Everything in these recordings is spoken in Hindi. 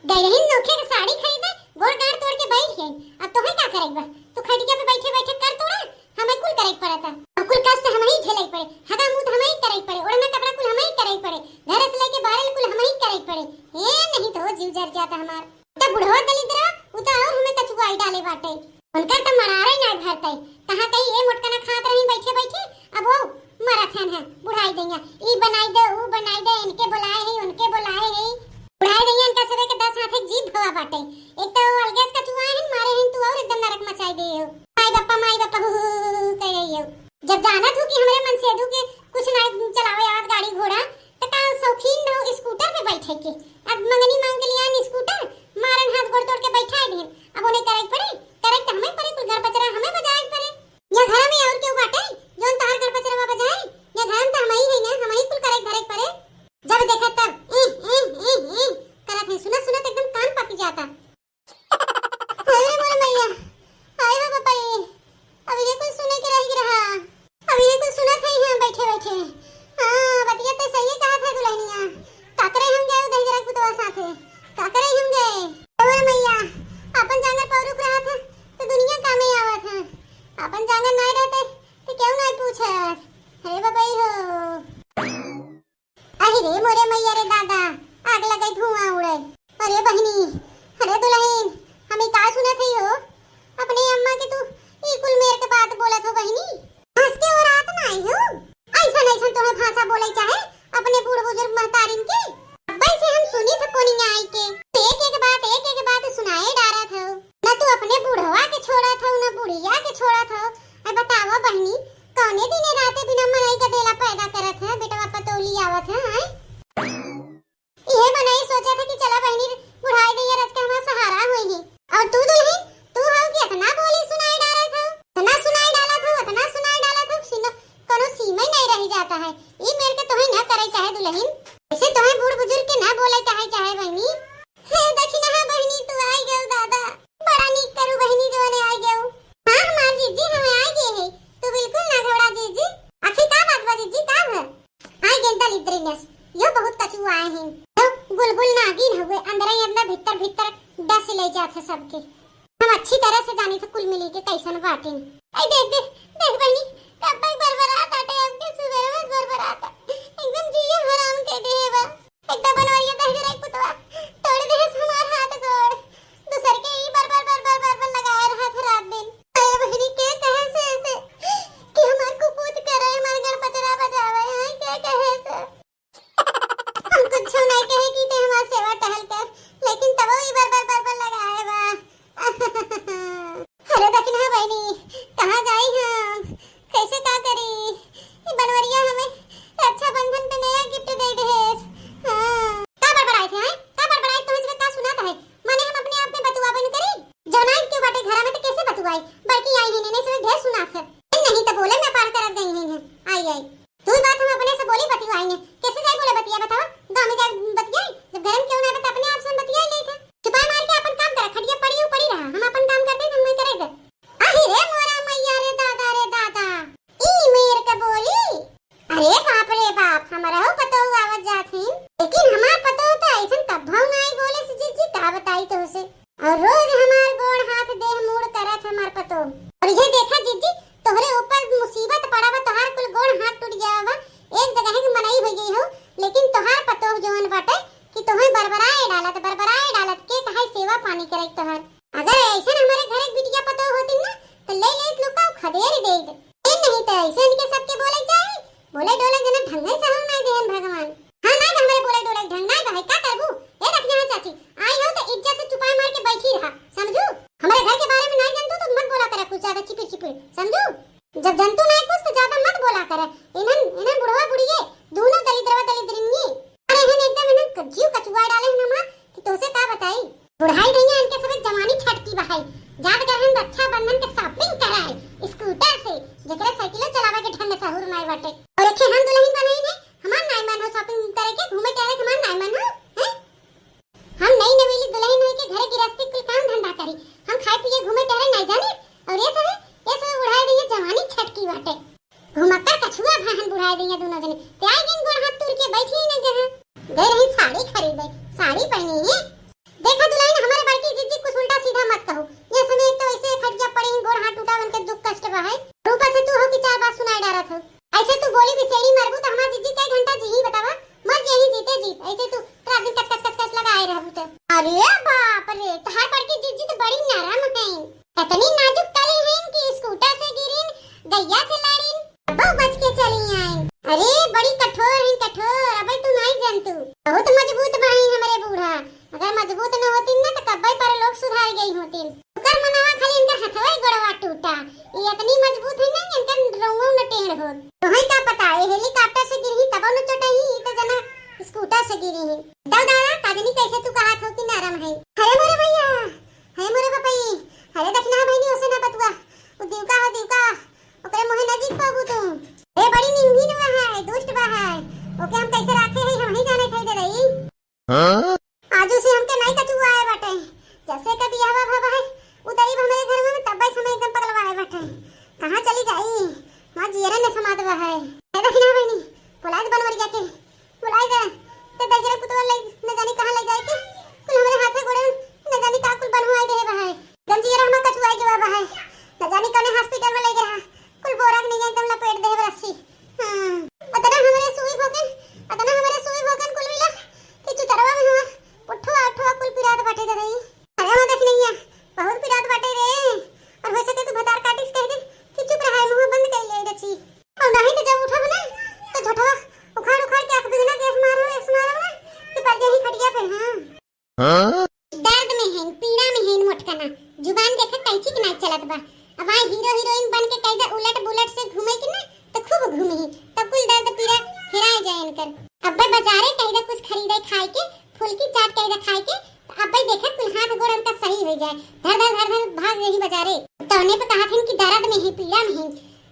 गई रही नोखे के साड़ी खरीदे, गोड़ गाड़ तोड़ के बैठ गई। अब तो है का करेगा? तो खटिया पे बैठे बैठे कर तोड़ा हमें कुल करे पड़ा था। अब कुल कष्ट हमें ही झेले पड़े, हगा मुंह हमें ही करे पड़े, ओढ़ना कपड़ा कुल हमें ही करे पड़े, घर से लेके बाहर कुल हमें ही करे पड़े। ए नहीं तो जीव जर जाता हमार। त बुढ़वा दलिद्रा उता और हमें कचुआई डाले बाटे। उनका त मरारे ना भरतई। कहां कहीं ए मोटका ना खात रही बैठे बैठे। अब वो मराथन है बुढ़ाई दैया, ई बनाई दे ऊ बनाई दे, इनके बुलाए है उनके बुलाए है। बुढ़ाई दैया इनका सबे के 10 हाथ जीभ भवा बाटे। एक तो अलगेस का चुआ है मारे हैं तू और एकदम नरक मचाई दे हो। माई बापा कह रही हो। जब जाना थू कि हमरे मन से दू के कुछ ना चलावे आवत गाड़ी घोड़ा त का शौकीन रहो स्कूटर पे बैठे के। अब मंगनी मांग के लिया स्कूटर मारन हाथ गोड़ तोड़ के बैठा दे। अब उन्हें करे पड़े करे त हमें पड़े, कुल घर पचरा हमें बजाए पड़े। या घर में और क्यों बाटे जोन तार घर पचरा बजाए? या घर में त हम ही है ना, हम ही कुल करे घरे पड़े। जब देखा तब करत है, सुना सुना एकदम कान पक जाता। अरे मोर मैया हाय हो बापा, अब ये कुछ सुने के रह रहा। अब ये कुछ सुना था यहां बैठे बैठे। हां बतिया तो सही कहा था दुल्हनिया। काकरे हम गए उधर जरा कुतवा साथे, काकरे हम गए। मोर मैया अपन जांगर पर रुक रहा था तो दुनिया कामे आवत है, अपन जांगर नहीं रहते तो क्यों नहीं पूछत। अरे बाबा हो अरे रे मोरे मैया रे दादा, आग लगे धुआं उड़े। अरे बहनी अरे दुल्हन हमें का सुना थी हो अपने अम्मा के तू ई कुल मेरे के बात बोलत हो बहनी। हंस के और रात ना आई हो ऐसा नहीं तुम्हें भाषा बोले चाहे अपने बूढ़ बुजुर्ग महतारिन के। अब्बा से हम सुनी था कोनी ना आई के एक एक बात सुनाए डारा था। ना तू अपने बूढ़वा के छोड़ा था ना बुढ़िया के छोड़ा था। अब बताओ बहनी कौने दिने राते बिना मनाई का देला पैदा करत है बेटा पतोली आवत है। ये बनाई सोचा था कि चला बहनी बुढ़ाई दैया रच के हमारा सहारा होई है। और तू दुल्हन तू हो कि इतना बोली सुनाई डाला था, इतना सुनाई डाला था कोनो सीमा नहीं रह जाता है। ये मेरे के तोहे ना करे चाहे दुल्हन, ऐसे तोहे बूढ़ बुजुर्ग के ना बोले चाहे बहनी। हे देखी ना बहनी तू आई गयो दादा, बड़ा नीक करू बहनी जोने आई गयो। हां हमार जीजी हमें आई गए है, तू बिल्कुल ना घबरा जीजी। आखिर का बात बा जीजी का है? आई गेल दलिद्रीनस यो बहुत कचू आए हैं। तो बुलबुल नागिन हुए अंदर ही अंदर भीतर भीतर डस ले जाते सबके। हम अच्छी तरह से जानी था कुल मिली के कैसन बाटे। आई देख बहनी कब तक बरबरात आटे आपके सुबह में बरबरात एकदम जियो हराम के देवा। एकदम बनवाइए दे जरा कुतवा तोड़ दे हमार हाथ गोड़ दूसर के ही बर लगाए रहा था रात दिन। अरे बहनी के कहे से ऐसे कि हमार को पूछ करे हमार घर पचरा बजावे हैं के कहे से। हम कुछ नहीं कहे कि ते हमार सेवा टहल कर, लेकिन तब ही बर लगाए बा। अरे देखना बहनी कहां जाई हम कैसे का करी? ये बनवरिया हमें रक्षाबंधन पे नया गिफ्ट दे दे। हां का बड़बड़ाए थे हैं का बड़बड़ाए तो इसमें का सुना था है माने हम अपने आप में बतुआ बन करी जनाई क्यों बाटे घर में तो कैसे बतुआई बल्कि आई है ने से ढेर सुना था नहीं तो बोले मैं पार कर गई है। आई तू बात हम अपने से बोली बतुआई ने कैसे जाए बोले बतिया बताओ गांव में जा बतियाई जब घर में क्यों ना बता अपने आप से बतिया ले थे छुपा मार के अपन काम कर खटिया पड़ी रहा हम अपन काम करते हम नहीं करेंगे। अरे रे मोरा मैया रे दादा ई मेर का बोली। अरे बाप हमारा हो पतो आवत जाती लेकिन हमार पतो तो ऐसन तब भाव नहीं बोले से जीजी का बताई तो उसे। और रोज हमार गोड़ हाथ देह मूड़ करत हमार पतो। और ये देखा जीजी तोहरे ऊपर मुसीबत पड़ा बा तोहार कुल गोड़ हाथ टूट गया बा एक जगह की मनाई हो गई हो लेकिन तोहार पतो जोन बाटे कि तोहे बरबराए डालत के कहे सेवा पानी करे तोहार। अगर ऐसा हमारे घर एक बिटिया पतो होती ना तो ले लुका खदेर दे ए नहीं तो ऐसे इनके सबके बोले जाए बोले डोले जना ढंग से हम नहीं देन भगवान। हां ना हमारे बोले डोले ढंग नहीं भाई का करबू ए रखना चाची आई हो तो इज्जत से चुपाई मार के बैठी रहा समझू। हमारे घर के बारे में नहीं जानतो तो मत बोला करे कुछ ज्यादा चिपिर समझू। जब जंतु नहीं कुछ तो ज्यादा मत बोला करे। इन्हन बुढ़वा बुढ़िए दोनों दलिद्रिनी अरे इन्हन एकदम इन्हन जीव कचुआ डाले हम कि तोसे का बताई बुढ़ाई नहीं है इनके सब जवानी छटकी बहाई जात कर हम रक्षाबंधन के शॉपिंग कराए स्कूटर से जेकरा साइकिल चलावे के ढंग सहूर नहीं बाटे। और एक हम दुल्हन बनाई ने हमार नाई मन हो शॉपिंग करे के घूमे टहले के हमार नाई मन हो हैं। हम नई नवेली दुल्हन होई के घरे गृहस्थी के काम धंधा करी हम खाए पिए घूमे टहले नहीं जाने। और ये सब बुढ़ाई दी जवानी छटकी बाटे घुमक्का कछुआ भाहन बुढ़ाई दी दोनों जने ते आई दिन गोड़ हाथ तुर के बैठी नहीं जहां गए रही साड़ी खरीदे साड़ी पहनी है देखा अरे बाप रे, तहार बड़की जीजी तो बड़ी नरम है। इतनी नाजुक तली हैं कि स्कूटर से गिरिन, गैया से लड़िन, बहुत बच के चली आईन। अरे बड़ी कठोर है, कठोर। अबे तू नहीं जानतू, बहुत मजबूत बाई हमारे बूढ़ा। अगर मजबूत न होती ना तो कब्बे पर लोग सुधार गई होती। कर मनावा खाली इनका हथवा गोड़वा टूटा। ये इतनी मजबूत है ना इनका रोंगो न टेढ़ हो। तोहे का पता है हेलीकॉप्टर से गिरी तब न चोटही, तो जना स्कूटर से गिरी है। दाऊ दादा काजनी कैसे तू कहा था कि नरम है। अरे मोरे भैया, अरे मोरे पपई, अरे दक्षिणा बहनी ओसे ना बतवा। वो दिवका हो दिवका, ओकरे मोहे नजीक पाबू तू। ए बड़ी निंगी न है, दुष्ट बा है। ओके हम कैसे रखे हैं हम ही जाने थे दे रही। हां आजू से हमके नहीं कचुआ आए बाटे। जैसे कभी हवा भवा है उतरी हमारे घर में तब बस हमें एकदम पगलवाए बाटे। कहां चली जाई मां जीरे ने समादवा है। ए दक्षिणा बहनी बुलाए दे बनवरिया के, बुलाए दे ते दजरे पुतवा ले न जाने कहां ले जाए के कुल हमारे हाथे गोड़े न जाने का कुल बनवाए दे बा है। गंजीरा हम कचुआ के बा है न जाने कने हॉस्पिटल में ले गया कुल बोरा नहीं एकदम लपेट दे रस्सी। हां अतना हमारे सुई भोगन, अतना हमारे सुई भोगन कुल मिला कि चुतरवा में हुआ उठवा उठवा कुल पिरात बाटे दे रही। अरे वो देख नहीं है बहुत पिरात बाटे रे। और हो सके तो भतार काटिस कह दे कि चुप रहा मुंह बंद कर ले रची। और नहीं तो जब उठा ना तो झटवा उखाड़ उखाड़ के आंख बिगना गैस मारो ना कि पर ही खटिया पे। हां दर्द में है, पीड़ा में है मोटकना। जुबान देखे कैची के ना चलत बा। अब आई हीरो हीरोइन बन के कैदा उलट बुलट से घूमे कि ना तो खूब घूमे तब कुल दर्द पीड़ा हिराए जाए इनकर। अब्बे बाजारे कैदा कुछ खरीदे खाए के, फुलकी चाट कैदा खाए के अब्बे देखे कुल हाथ गोड़ उनका सही हो जाए। धर धर धर धर भाग रही बाजारे। तौने पे कहा थे कि दर्द में है, पीड़ा में है।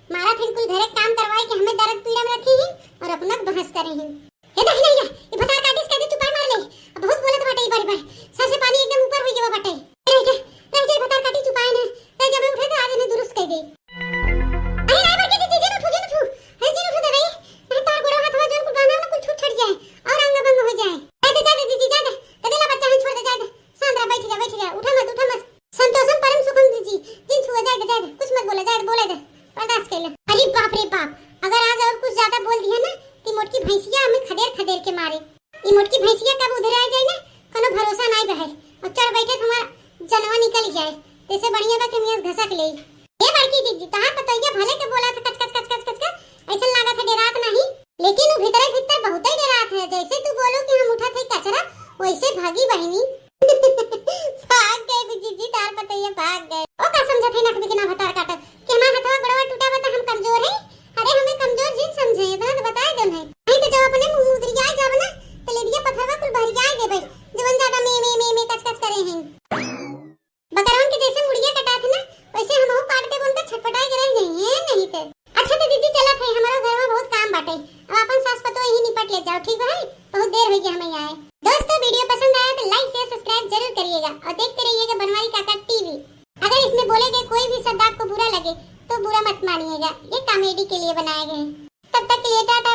मारा थे कुल घरे काम करवाए कि हमें दर्द पीड़ा में रखी है और अपना बहस करे हैं। ये देख नहीं ये भतार काटिस कह दे चुप मार ले। अब बहुत बोलत बाटे ई बारी सर से पानी एकदम ऊपर हो गया बाटे। रह जा भतार काटी चुपाए ना रह जब उठे तो आज ने दुरुस्त कर गई। अरे नहीं बड़के जी जी उठो अरे जी उठो दे भाई नहीं तार गोड़ा हाथ में जोन को गाना ना कुछ छूट छट जाए और अंग भंग हो जाए। जा दे जी जा दे कदेला बच्चा है छोड़ दे जा दे। सांद्रा बैठ जा उठा मत संतोषम परम सुखम जी जिन छुआ जा दे कुछ मत बोले दे बर्दाश्त कर ले। अरे बाप रे बाप अगर आज और कुछ ज्यादा बोल दिया ना कि मोटकी भैंसिया हमें खदेर के मारे। ई मोटकी भैंसिया कब उधर आ जाए ना कोनो भरोसा नहीं रहे और चढ़ बैठे तुम्हारा जनवा निकल जाए। जैसे बढ़िया बा के मियां घसक ले। ये बड़की जी तहां पतैया भले के बोला था कच कच कच कच कच ऐसा लगा था डरात नहीं, लेकिन वो भीतर भीतर बहुत ही डरात है। जैसे तू बोलो कि हम उठा थे कचरा वैसे भागी बहनी। भाग गए जी तार पतैया भाग गए। ओ का समझत है नक बिना भतार काटत कि हमार हथवा गोड़वा टूटा बता हम कमजोर है। अरे हमें कमजोर जिन समझे इतना तो बताए दो नहीं नहीं तो जब अपने मुंह उधरिया जाव ना तो ले दिया पथरवा कुल भरिया दे भाई जीवन ज्यादा में कच कच करे हैं। बकरान के जैसे मुड़िया कटा थे ना वैसे हम हो काट के उनका छटपटाए के रह जाइए नहीं तो। अच्छा तो दीदी चला थे हमारा घर में बहुत काम बाटे अब अपन सास पतो ही निपट ले जाओ ठीक है बहुत देर हो गई हमें आए। दोस्तों वीडियो पसंद आया तो लाइक शेयर सब्सक्राइब जरूर करिएगा और देखते रहिएगा बनवारी काका टीवी। अगर इसमें बोले गए कोई भी शब्द आपको बुरा लगे तो बुरा मत मानिएगा, ये कॉमेडी के लिए बनाए गए हैं। तब तक के लिए टाटा।